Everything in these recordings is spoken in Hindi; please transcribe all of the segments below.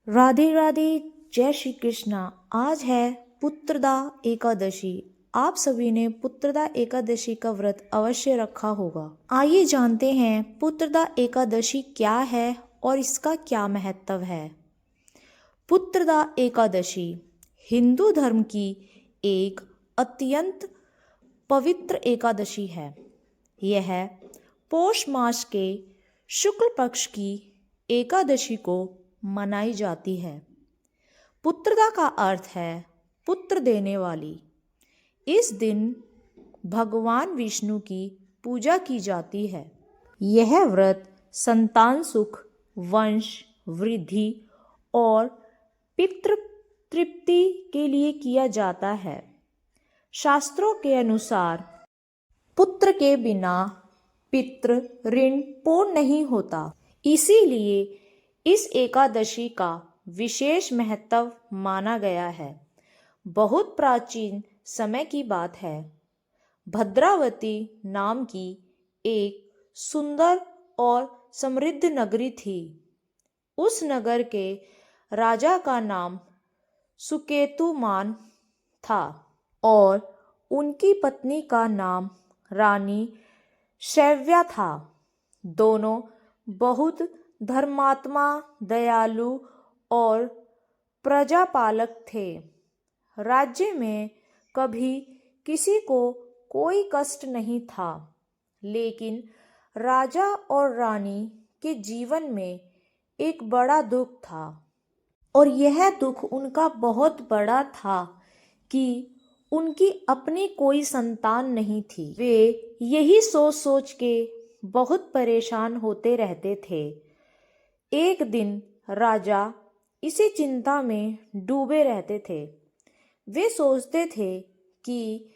राधे राधे। जय श्री कृष्णा। आज है पुत्रदा एकादशी। आप सभी ने पुत्रदा एकादशी का व्रत अवश्य रखा होगा। आइए जानते हैं पुत्रदा एकादशी क्या है और इसका क्या महत्व है। पुत्रदा एकादशी हिंदू धर्म की एक अत्यंत पवित्र एकादशी है। यह पौष मास के शुक्ल पक्ष की एकादशी को मनाई जाती है। पुत्रदा का अर्थ है पुत्र देने वाली। इस दिन भगवान विष्णु की पूजा की जाती है। यह व्रत संतान सुख, वंश वृद्धि और पितृ तृप्ति के लिए किया जाता है। शास्त्रों के अनुसार पुत्र के बिना पितृ ऋण पूर्ण नहीं होता। इसीलिए इस एकादशी का विशेष महत्व माना गया है। बहुत प्राचीन समय की बात है। भद्रावती नाम की एक सुंदर और समृद्ध नगरी थी। उस नगर के राजा का नाम सुकेतुमान था और उनकी पत्नी का नाम रानी शैव्या था। दोनों बहुत धर्मात्मा, दयालु और प्रजापालक थे। राज्य में कभी किसी को कोई कष्ट नहीं था, लेकिन राजा और रानी के जीवन में एक बड़ा दुख था। और यह दुख उनका बहुत बड़ा था कि उनकी अपनी कोई संतान नहीं थी। वे यही सोच सोच के बहुत परेशान होते रहते थे। एक दिन राजा इसी चिंता में डूबे रहते थे। वे सोचते थे कि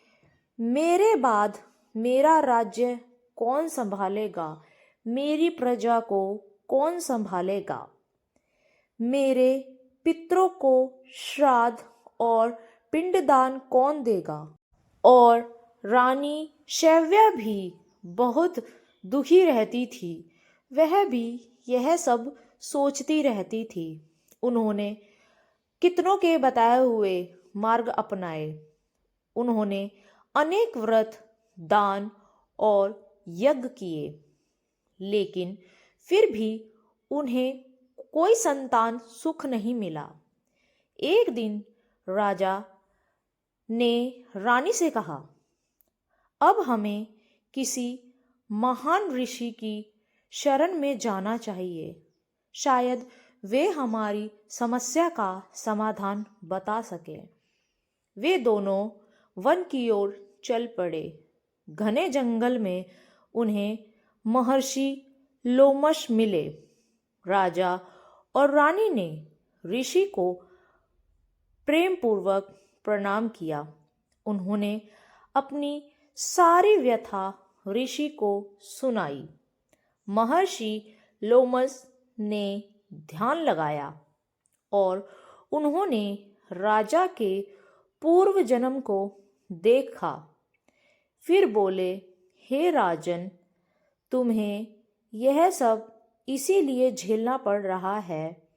मेरे बाद मेरा राज्य कौन संभालेगा, मेरी प्रजा को कौन संभालेगा, मेरे पितरों को श्राद्ध और पिंडदान कौन देगा। और रानी शैव्या भी बहुत दुखी रहती थी। वह भी यह सब सोचती रहती थी। उन्होंने कितनों के बताए हुए मार्ग अपनाए। उन्होंने अनेक व्रत, दान और यज्ञ किए, लेकिन फिर भी उन्हें कोई संतान सुख नहीं मिला। एक दिन राजा ने रानी से कहा, अब हमें किसी महान ऋषि की शरण में जाना चाहिए। शायद वे हमारी समस्या का समाधान बता सके। वे दोनों वन की ओर चल पड़े। घने जंगल में उन्हें महर्षि लोमश मिले। राजा और रानी ने ऋषि को प्रेम पूर्वक प्रणाम किया। उन्होंने अपनी सारी व्यथा ऋषि को सुनाई। महर्षि लोमस ने ध्यान लगाया और उन्होंने राजा के पूर्व जन्म को देखा। फिर बोले, हे राजन, तुम्हें यह सब इसीलिए झेलना पड़ रहा है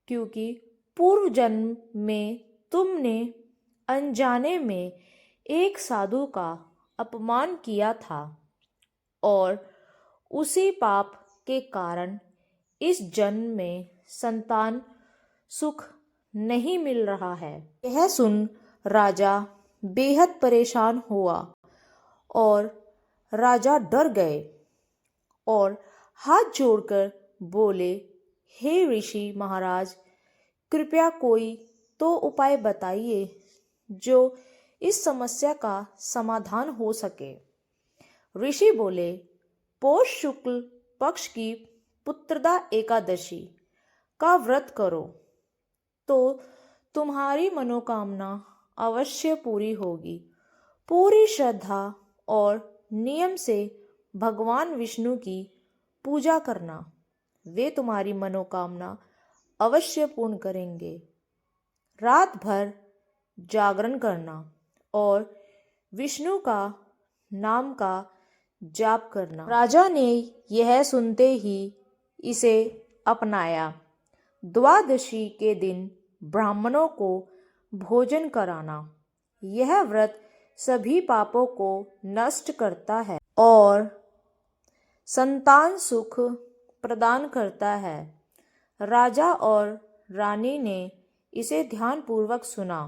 क्योंकि पूर्व जन्म में तुमने अनजाने में एक साधु का अपमान किया था और उसी पाप के कारण इस जन्म में संतान सुख नहीं मिल रहा है। यह सुन राजा बेहद परेशान हुआ और राजा डर गए और हाथ जोड़कर बोले, हे ऋषि महाराज, कृपया कोई तो उपाय बताइए जो इस समस्या का समाधान हो सके। ऋषि बोले, पौष शुक्ल पक्ष की पुत्रदा एकादशी का व्रत करो तो तुम्हारी मनोकामना अवश्य पूरी होगी। पूरी श्रद्धा और नियम से भगवान विष्णु की पूजा करना, वे तुम्हारी मनोकामना अवश्य पूर्ण करेंगे। रात भर जागरण करना और विष्णु का नाम का जाप करना। राजा ने यह सुनते ही इसे अपनाया। द्वादशी के दिन ब्राह्मणों को भोजन कराना। यह व्रत सभी पापों को नष्ट करता है और संतान सुख प्रदान करता है। राजा और रानी ने इसे ध्यानपूर्वक सुना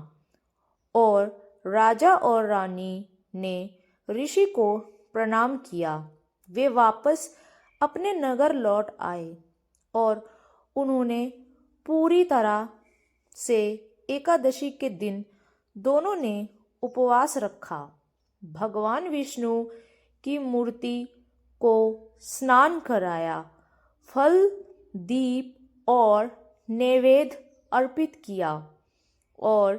और राजा और रानी ने ऋषि को प्रणाम किया। वे वापस अपने नगर लौट आए और उन्होंने पूरी तरह से एकादशी के दिन दोनों ने उपवास रखा। भगवान विष्णु की मूर्ति को स्नान कराया, फल, दीप और नैवेद्य अर्पित किया और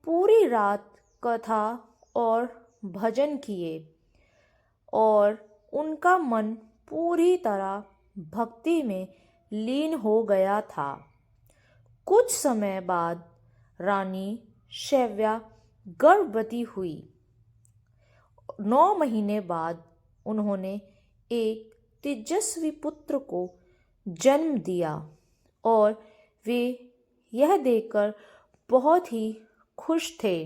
पूरी रात कथा और भजन किए और उनका मन पूरी तरह भक्ति में लीन हो गया था। कुछ समय बाद रानी शैव्या गर्भवती हुई। 9 महीने बाद उन्होंने एक तेजस्वी पुत्र को जन्म दिया और वे यह देखकर बहुत ही खुश थे।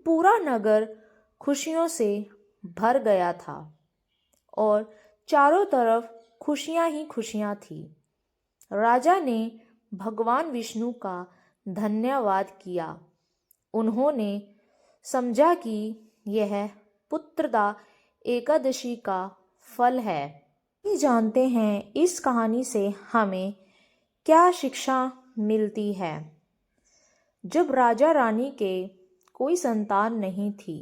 पूरा नगर खुशियों से भर गया था और चारों तरफ खुशियां ही खुशियां थी। राजा ने भगवान विष्णु का धन्यवाद किया। उन्होंने समझा कि यह पुत्रदा एकादशी का फल है। जानते हैं इस कहानी से हमें क्या शिक्षा मिलती है। जब राजा रानी के कोई संतान नहीं थी,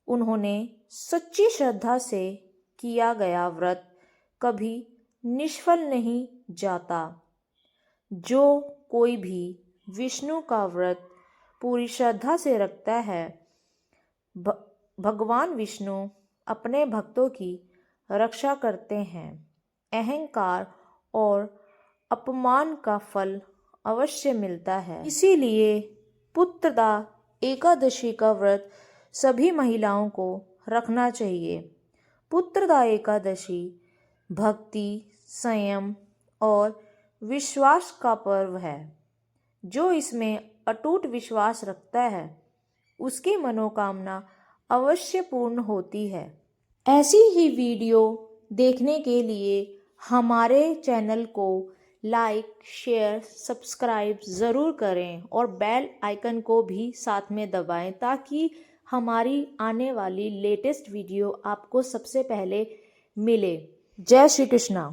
उन्होंने सच्ची श्रद्धा से किया गया व्रत कभी निष्फल नहीं जाता। जो कोई भी विष्णु का व्रत पूरी श्रद्धा से रखता है, भगवान विष्णु अपने भक्तों की रक्षा करते हैं। अहंकार और अपमान का फल अवश्य मिलता है। इसीलिए पुत्रदा एकादशी का व्रत सभी महिलाओं को रखना चाहिए। पुत्रदा एकादशी भक्ति, संयम और विश्वास का पर्व है। जो इसमें अटूट विश्वास रखता है, उसकी मनोकामना अवश्य पूर्ण होती है। ऐसी ही वीडियो देखने के लिए हमारे चैनल को लाइक, शेयर, सब्सक्राइब ज़रूर करें और बेल आइकन को भी साथ में दबाएं ताकि हमारी आने वाली लेटेस्ट वीडियो आपको सबसे पहले मिले। जय श्री कृष्णा।